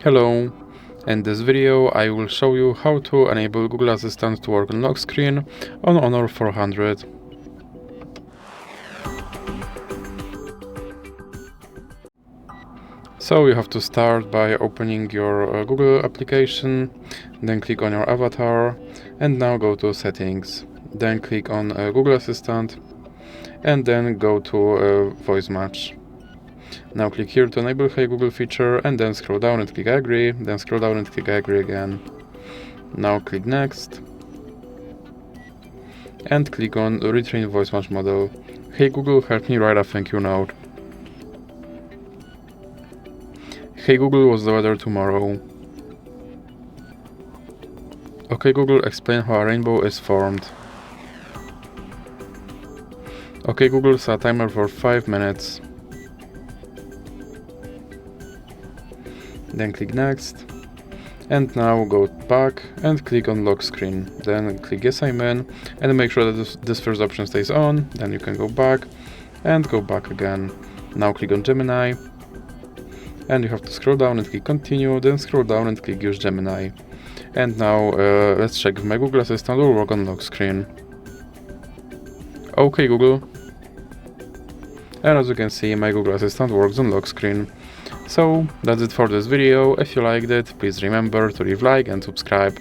Hello, in this video I will show you how to enable Google Assistant to work on lock screen on Honor 400. So you have to start by opening your Google application, then click on your avatar and now go to settings. Then click on Google Assistant and then go to Voice Match. Now click here to enable Hey Google feature and then scroll down and click agree, then scroll down and click agree again. Now click next and click on Retrain Voice Match model. Hey Google, help me write a thank you note. Hey Google, what's the weather tomorrow? Okay Google, explain how a rainbow is formed. Okay Google, set a timer for 5 minutes. Then click next and now go back and click on lock screen, then click yes I'm in and make sure that this first option stays on. Then you can go back and go back again. Now click on Gemini and you have to scroll down and click continue, then scroll down and click use Gemini. And now let's check if my Google Assistant will work on lock screen. Okay Google, and as you can see my Google Assistant works on lock screen. So that's it for this video. If you liked it, please remember to leave like and subscribe.